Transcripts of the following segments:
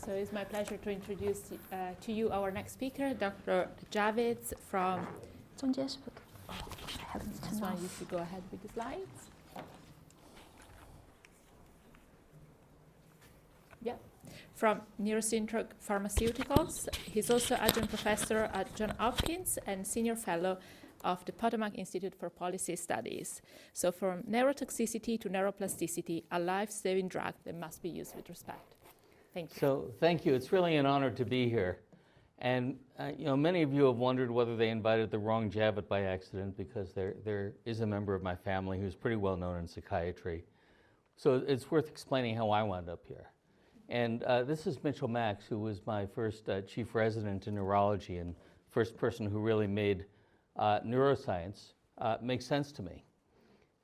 So it's my pleasure to introduce to you our next speaker, Dr. Javitt from... I haven't This one, you should go ahead with the slides. Yeah. From Pharmaceuticals. He's also adjunct professor at Johns Hopkins and senior fellow of the Potomac Institute for Policy Studies. So from neurotoxicity to neuroplasticity, a life-saving drug that must be used with respect. Thank you. So thank you. It's really an honor to be here. And many of you have wondered whether they invited the wrong Javitt by accident, because there is a member of my family who's pretty well known in psychiatry. So it's worth explaining how I wound up here. And this is Mitchell Max, who was my first chief resident in neurology and first person who really made neuroscience make sense to me.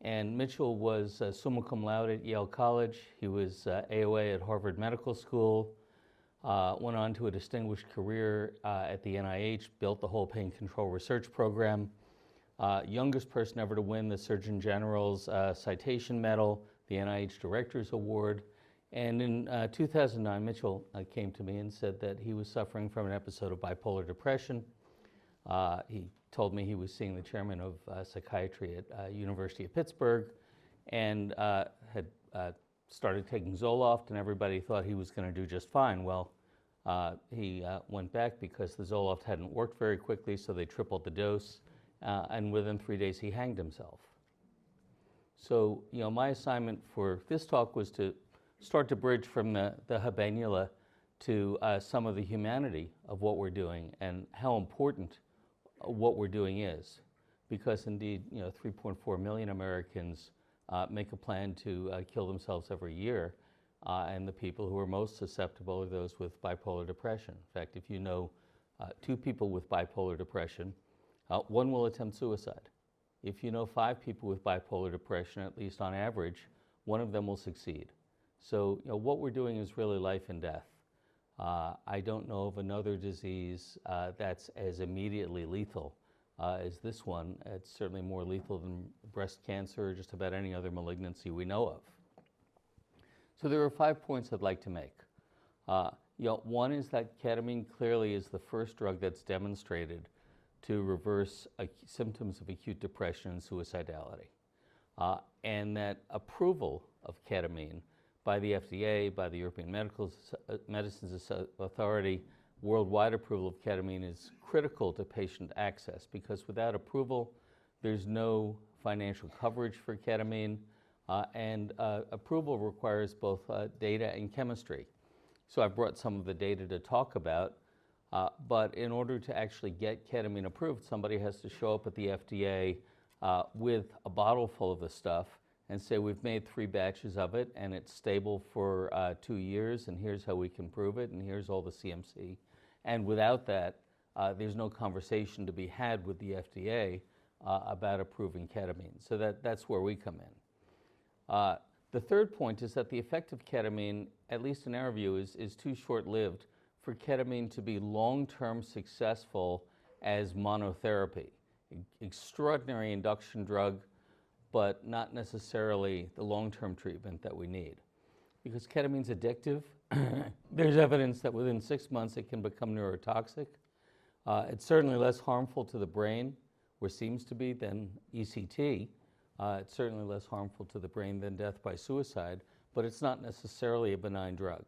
And Mitchell was summa cum laude at Yale College. He was AOA at Harvard Medical School, went on to a distinguished career at the NIH, built the whole pain control research program, youngest person ever to win the Surgeon General's Citation Medal, the NIH Director's Award. And in 2009, Mitchell came to me and said that he was suffering from an episode of bipolar depression. He told me he was seeing the chairman of psychiatry at University of Pittsburgh and had started taking Zoloft, and everybody thought he was going to do just fine. Well, he went back because the Zoloft hadn't worked very quickly, so they tripled the dose, and within 3 days he hanged himself. So, my assignment for this talk was to start to bridge from the habenula to some of the humanity of what we're doing and how important what we're doing is. Because indeed, 3.4 million Americans make a plan to kill themselves every year, and the people who are most susceptible are those with bipolar depression. In fact, if you know 2 people with bipolar depression, 1 will attempt suicide. If you know 5 people with bipolar depression, at least on average, 1 of them will succeed. So, what we're doing is really life and death. I don't know of another disease that's as immediately lethal as this one. It's certainly more lethal than breast cancer or just about any other malignancy we know of. So there are 5 points I'd like to make. One is that ketamine clearly is the first drug that's demonstrated to reverse symptoms of acute depression and suicidality. And that approval of ketamine by the FDA, by the European Medicines Authority, worldwide approval of ketamine is critical to patient access, because without approval, there's no financial coverage for ketamine, and approval requires both data and chemistry. So I've brought some of the data to talk about, but in order to actually get ketamine approved, somebody has to show up at the FDA with a bottle full of the stuff and say, we've made 3 batches of it, and it's stable for 2 years, and here's how we can prove it, and here's all the CMC. And without that, there's no conversation to be had with the FDA about approving ketamine. So that's where we come in. The third point is that the effect of ketamine, at least in our view, is too short-lived for ketamine to be long-term successful as monotherapy. Extraordinary induction drug, but not necessarily the long-term treatment that we need. Because ketamine's addictive, there's evidence that within 6 months it can become neurotoxic. It's certainly less harmful to the brain, or seems to be, than ECT. It's certainly less harmful to the brain than death by suicide, but it's not necessarily a benign drug.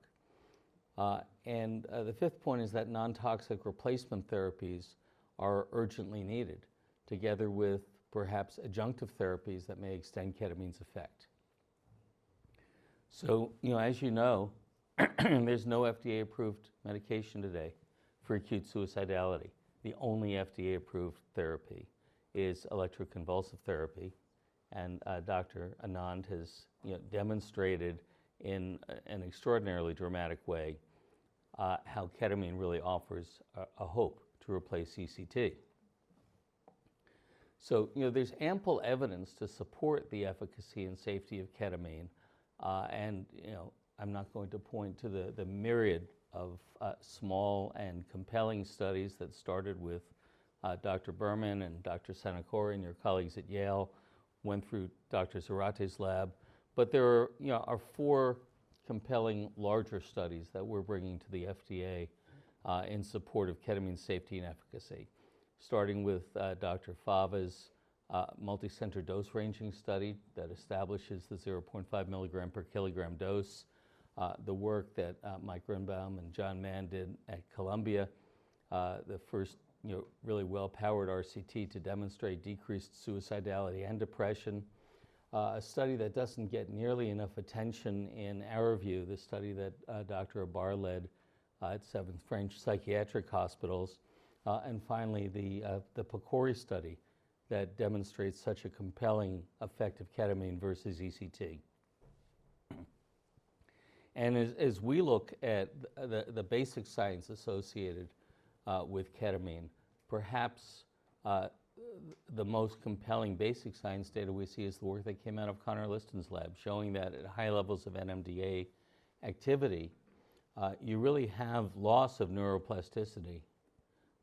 And the fifth point is that non-toxic replacement therapies are urgently needed, together with perhaps adjunctive therapies that may extend ketamine's effect. So, as you know, there's no FDA-approved medication today for acute suicidality. The only FDA-approved therapy is electroconvulsive therapy, and Dr. Anand has demonstrated in an extraordinarily dramatic way how ketamine really offers a hope to replace ECT. So, there's ample evidence to support the efficacy and safety of ketamine, and, I'm not going to point to the myriad of small and compelling studies that started with Dr. Berman and Dr. Sanakori and your colleagues at Yale, went through Dr. Zarate's lab, but there are 4 compelling larger studies that we're bringing to the FDA in support of ketamine safety and efficacy, starting with Dr. Fava's multi-center dose ranging study that establishes the 0.5 milligram per kilogram dose, the work that Mike Grunbaum and John Mann did at Columbia, the first really well-powered RCT to demonstrate decreased suicidality and depression, a study that doesn't get nearly enough attention in our view, the study that Dr. Abar led at 7 French psychiatric hospitals, and finally the PCORI study that demonstrates such a compelling effect of ketamine versus ECT. And as we look at the basic science associated with ketamine, perhaps the most compelling basic science data we see is the work that came out of Connor Liston's lab, showing that at high levels of NMDA activity, you really have loss of neuroplasticity,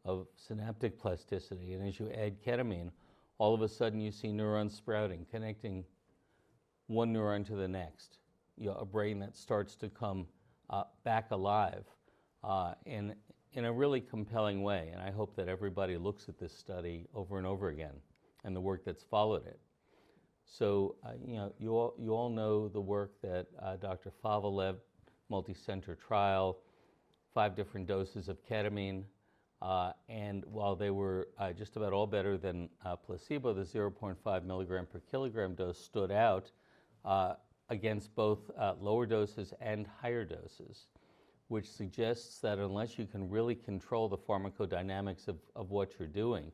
of synaptic plasticity. And as you add ketamine, all of a sudden you see neurons sprouting, connecting one neuron to the next. A brain that starts to come back alive in a really compelling way. And I hope that everybody looks at this study over and over again and the work that's followed it. So, you all know the work that Dr. Fava led, multi-center trial, 5 different doses of ketamine. And while they were just about all better than placebo, the 0.5 milligram per kilogram dose stood out against both lower doses and higher doses, which suggests that unless you can really control the pharmacodynamics of what you're doing,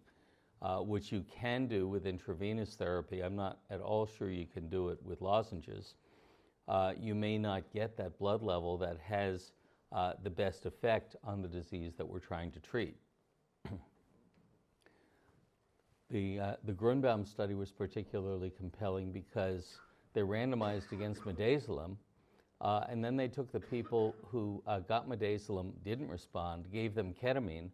which you can do with intravenous therapy, I'm not at all sure you can do it with lozenges, you may not get that blood level that has the best effect on the disease that we're trying to treat. The Grunbaum study was particularly compelling because they randomized against midazolam, and then they took the people who got midazolam, didn't respond, gave them ketamine,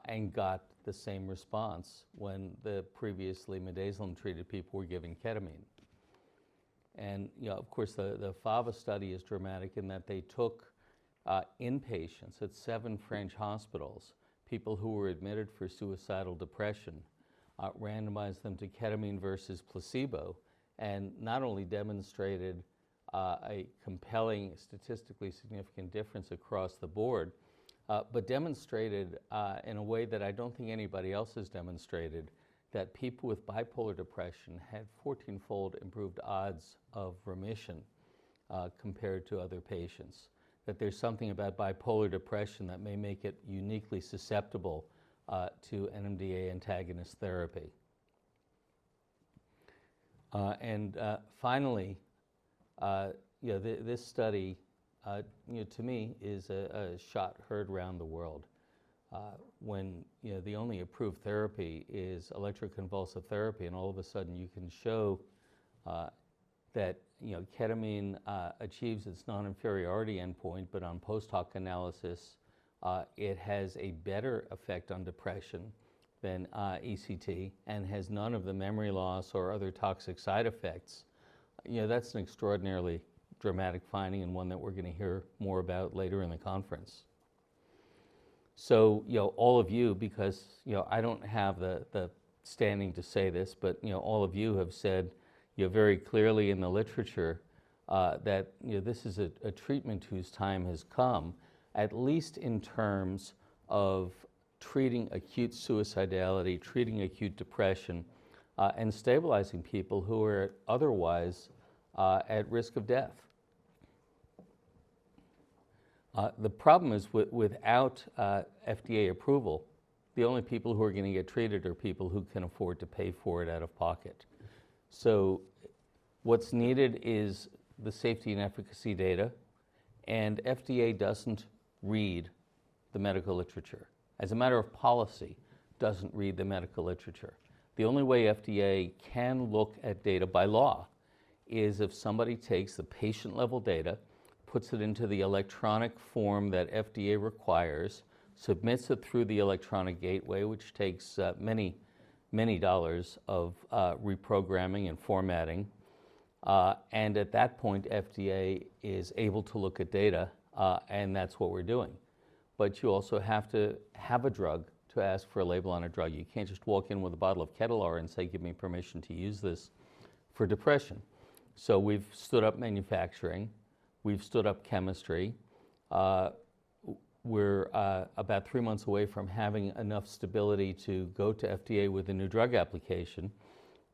and got the same response when the previously midazolam-treated people were given ketamine. And of course, the Fava study is dramatic in that they took inpatients at 7 French hospitals, people who were admitted for suicidal depression, randomized them to ketamine versus placebo, and not only demonstrated a compelling, statistically significant difference across the board, but demonstrated in a way that I don't think anybody else has demonstrated that people with bipolar depression had 14-fold improved odds of remission compared to other patients. That there's something about bipolar depression that may make it uniquely susceptible to NMDA antagonist therapy. And finally, this study, to me, is a shot heard around the world. When the only approved therapy is electroconvulsive therapy, and all of a sudden you can show that ketamine achieves its non-inferiority endpoint, but on post-hoc analysis, it has a better effect on depression than ECT and has none of the memory loss or other toxic side effects. That's an extraordinarily dramatic finding and one that we're going to hear more about later in the conference. So, all of you, because, I don't have the standing to say this, but, all of you have said, very clearly in the literature that, this is a treatment whose time has come, at least in terms of treating acute suicidality, treating acute depression, and stabilizing people who are otherwise at risk of death. The problem is without FDA approval, the only people who are going to get treated are people who can afford to pay for it out of pocket. So what's needed is the safety and efficacy data, and FDA doesn't read the medical literature. As a matter of policy, doesn't read the medical literature. The only way FDA can look at data by law is if somebody takes the patient-level data, puts it into the electronic form that FDA requires, submits it through the electronic gateway, which takes many dollars of reprogramming and formatting, And at that point, FDA is able to look at data, and that's what we're doing. But you also have to have a drug to ask for a label on a drug. You can't just walk in with a bottle of Ketalar and say, give me permission to use this for depression. So we've stood up manufacturing. We've stood up chemistry. We're about 3 months away from having enough stability to go to FDA with a new drug application.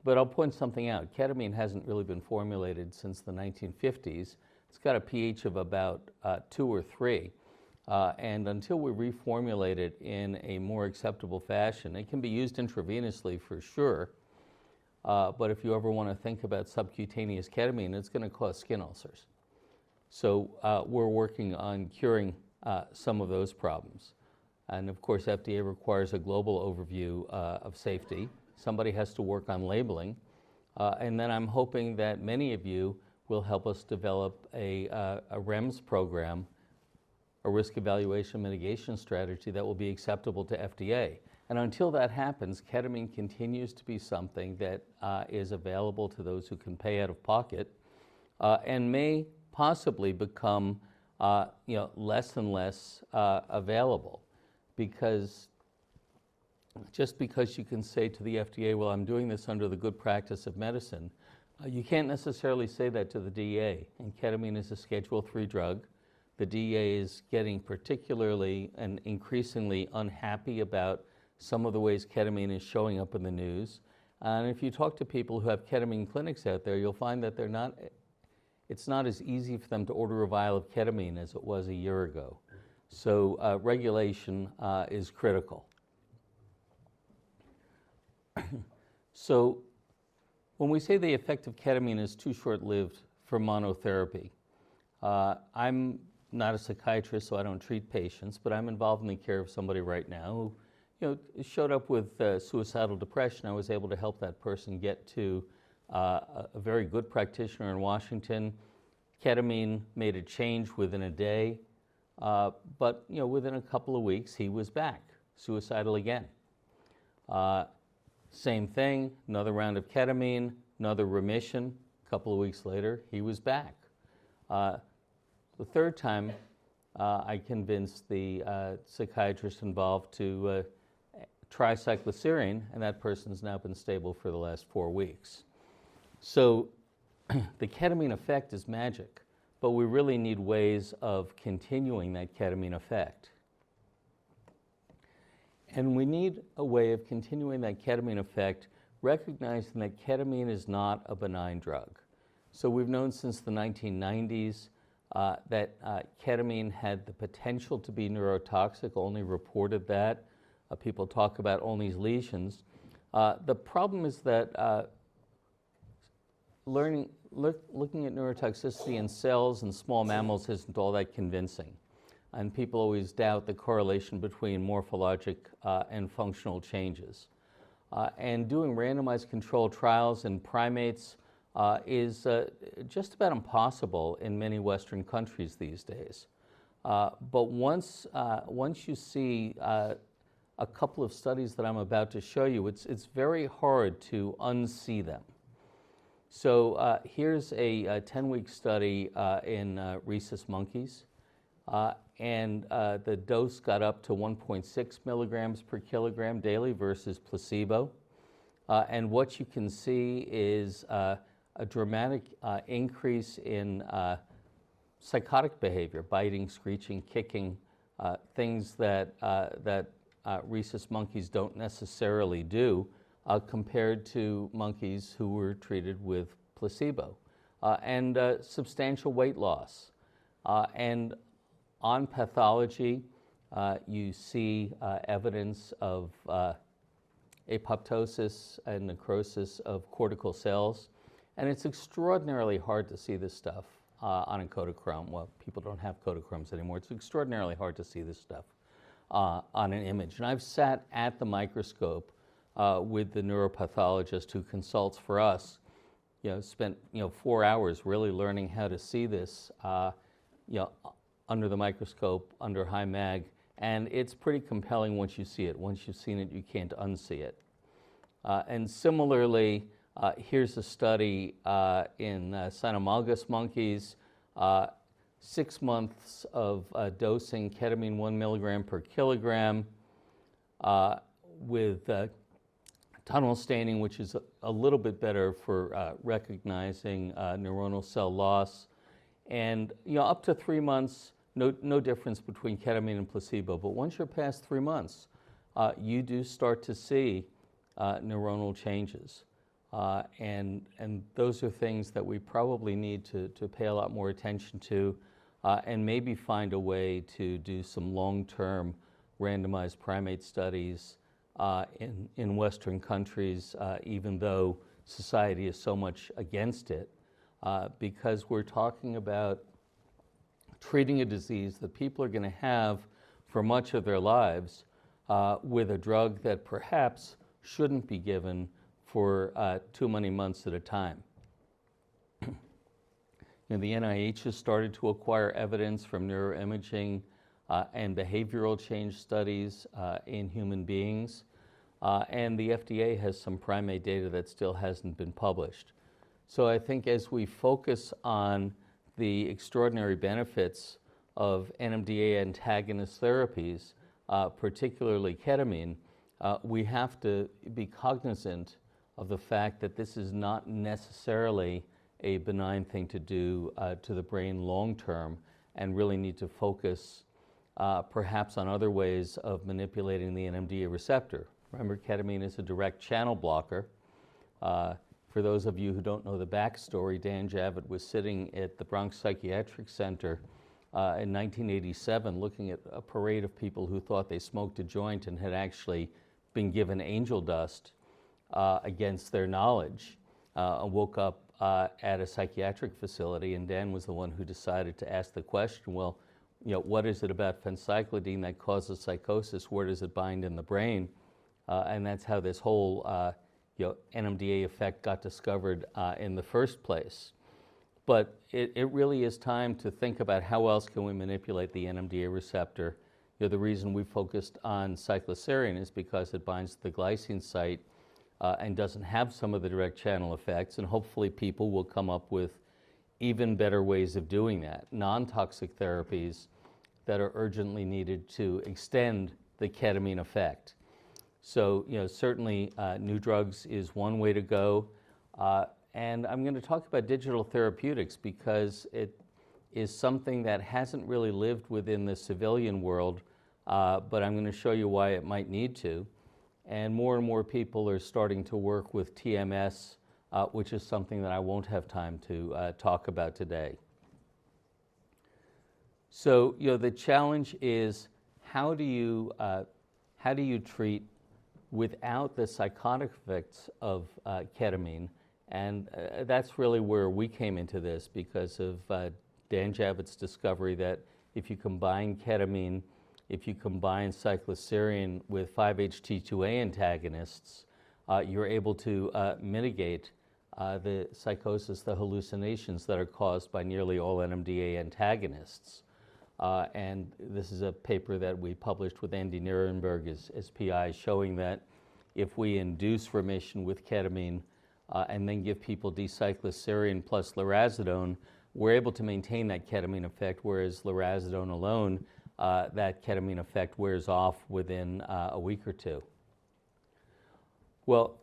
But I'll point something out. Ketamine hasn't really been formulated since the 1950s. It's got a pH of about 2 or 3. And until we reformulate it in a more acceptable fashion, it can be used intravenously for sure. But if you ever want to think about subcutaneous ketamine, it's going to cause skin ulcers. So we're working on curing some of those problems. And of course, FDA requires a global overview of safety. Somebody has to work on labeling. And then I'm hoping that many of you will help us develop a REMS program, a risk evaluation mitigation strategy that will be acceptable to FDA. And until that happens, ketamine continues to be something that is available to those who can pay out of pocket and may possibly become less and less available, because just because you can say to the FDA, well, I'm doing this under the good practice of medicine, you can't necessarily say that to the DEA. And ketamine is a Schedule III drug. The DEA is getting particularly and increasingly unhappy about some of the ways ketamine is showing up in the news. And if you talk to people who have ketamine clinics out there, you'll find that it's not as easy for them to order a vial of ketamine as it was a year ago. So regulation is critical. So when we say the effect of ketamine is too short-lived for monotherapy, I'm not a psychiatrist, so I don't treat patients, but I'm involved in the care of somebody right now who showed up with suicidal depression. I was able to help that person get to a very good practitioner in Washington. Ketamine made a change within a day, but within a couple of weeks, he was back, suicidal again. Same thing, another round of ketamine, another remission. A couple of weeks later, he was back. The third time, I convinced the psychiatrist involved to try cycloserine, and that person's now been stable for the last 4 weeks. So the ketamine effect is magic, but we really need ways of continuing that ketamine effect. And we need a way of continuing that ketamine effect, recognizing that ketamine is not a benign drug. So we've known since the 1990s that ketamine had the potential to be neurotoxic, only reported that. People talk about only lesions. The problem is that looking at neurotoxicity in cells and small mammals isn't all that convincing. And people always doubt the correlation between morphologic and functional changes. And doing randomized controlled trials in primates is just about impossible in many Western countries these days. But once you see a couple of studies that I'm about to show you, it's very hard to unsee them. So here's a 10-week study in rhesus monkeys. And the dose got up to 1.6 milligrams per kilogram daily versus placebo. And what you can see is a dramatic increase in psychotic behavior, biting, screeching, kicking, things that rhesus monkeys don't necessarily do compared to monkeys who were treated with placebo, and substantial weight loss. And on pathology, you see evidence of apoptosis and necrosis of cortical cells. And it's extraordinarily hard to see this stuff on a Kodachrome. Well, people don't have Kodachromes anymore. It's extraordinarily hard to see this stuff on an image. And I've sat at the microscope with the neuropathologist who consults for us, spent 4 hours really learning how to see this under the microscope, under high mag, and it's pretty compelling once you see it. Once you've seen it, you can't unsee it. And similarly, Here's a study in cynomolgus monkeys, 6 months of dosing ketamine 1 milligram per kilogram with tunnel staining, which is a little bit better for recognizing neuronal cell loss. And up to 3 months, no difference between ketamine and placebo. But once you're past 3 months, you do start to see neuronal changes. And those are things that we probably need to pay a lot more attention to and maybe find a way to do some long-term randomized primate studies in Western countries, even though society is so much against it, because we're talking about treating a disease that people are going to have for much of their lives with a drug that perhaps shouldn't be given for too many months at a time. The NIH has started to acquire evidence from neuroimaging and behavioral change studies in human beings, and the FDA has some primate data that still hasn't been published. So I think as we focus on the extraordinary benefits of NMDA antagonist therapies, particularly ketamine, we have to be cognizant of the fact that this is not necessarily a benign thing to do to the brain long term, and really need to focus perhaps on other ways of manipulating the NMDA receptor. Remember, ketamine is a direct channel blocker. For those of you who don't know the backstory, Dan Javitt was sitting at the Bronx Psychiatric Center in 1987 looking at a parade of people who thought they smoked a joint and had actually been given angel dust against their knowledge, woke up at a psychiatric facility, and Dan was the one who decided to ask the question, well, what is it about phencyclidine that causes psychosis? Where does it bind in the brain? And that's how this whole NMDA effect got discovered in the first place. But it really is time to think about how else can we manipulate the NMDA receptor. The reason we focused on cycloserine is because it binds to the glycine site and doesn't have some of the direct channel effects, and hopefully people will come up with even better ways of doing that, non-toxic therapies that are urgently needed to extend the ketamine effect. So, certainly new drugs is one way to go, and I'm going to talk about digital therapeutics because it is something that hasn't really lived within the civilian world, but I'm going to show you why it might need to. And more people are starting to work with TMS, which is something that I won't have time to talk about today. So, the challenge is how do you treat without the psychotic effects of ketamine? And that's really where we came into this because of Dan Javitt's discovery that if you combine ketamine, if you combine cycloserine with 5-HT2A antagonists, you're able to mitigate the psychosis, the hallucinations that are caused by nearly all NMDA antagonists. And this is a paper that we published with Andy Nirenberg as PI, showing that if we induce remission with ketamine and then give people D-cycloserine plus lurasidone, we're able to maintain that ketamine effect, whereas lurasidone alone, that ketamine effect wears off within a week or two. Well,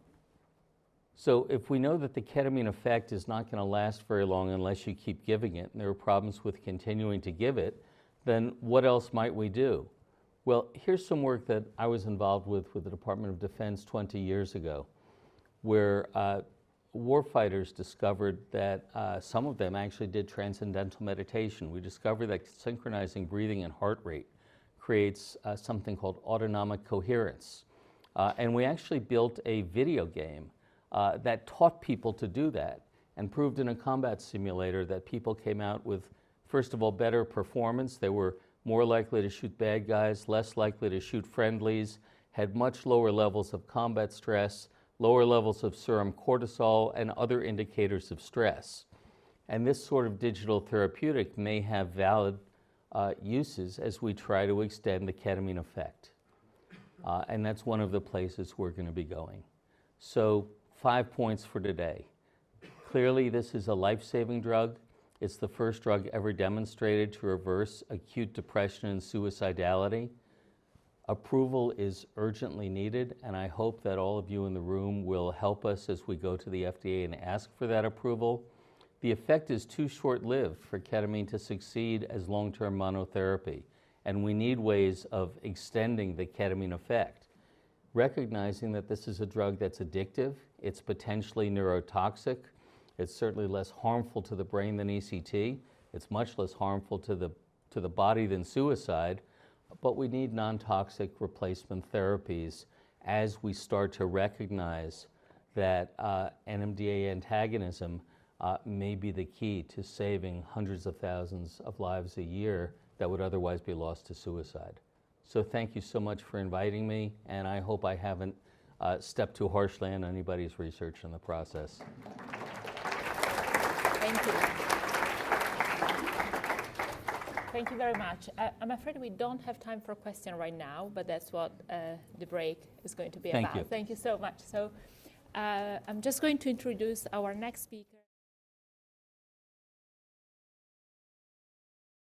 so if we know that the ketamine effect is not going to last very long unless you keep giving it, and there are problems with continuing to give it, then what else might we do? Well, here's some work that I was involved with the Department of Defense 20 years ago, where warfighters discovered that some of them actually did transcendental meditation. We discovered that synchronizing breathing and heart rate creates something called autonomic coherence. And we actually built a video game that taught people to do that and proved in a combat simulator that people came out with, first of all, better performance. They were more likely to shoot bad guys, less likely to shoot friendlies, had much lower levels of combat stress, lower levels of serum cortisol, and other indicators of stress. And this sort of digital therapeutic may have valid uses as we try to extend the ketamine effect. And that's one of the places we're going to be going. So 5 points for today. Clearly, this is a life-saving drug. It's the first drug ever demonstrated to reverse acute depression and suicidality. Approval is urgently needed, and I hope that all of you in the room will help us as we go to the FDA and ask for that approval. The effect is too short-lived for ketamine to succeed as long-term monotherapy, and we need ways of extending the ketamine effect. Recognizing that this is a drug that's addictive, it's potentially neurotoxic, it's certainly less harmful to the brain than ECT, it's much less harmful to the body than suicide, but we need non-toxic replacement therapies as we start to recognize that NMDA antagonism may be the key to saving hundreds of thousands of lives a year that would otherwise be lost to suicide. So thank you so much for inviting me, and I hope I haven't stepped too harshly on anybody's research in the process. Thank you. Thank you very much. I'm afraid we don't have time for a question right now, but that's what the break is going to be about. Thank you. Thank you so much. So I'm just going to introduce our next speaker.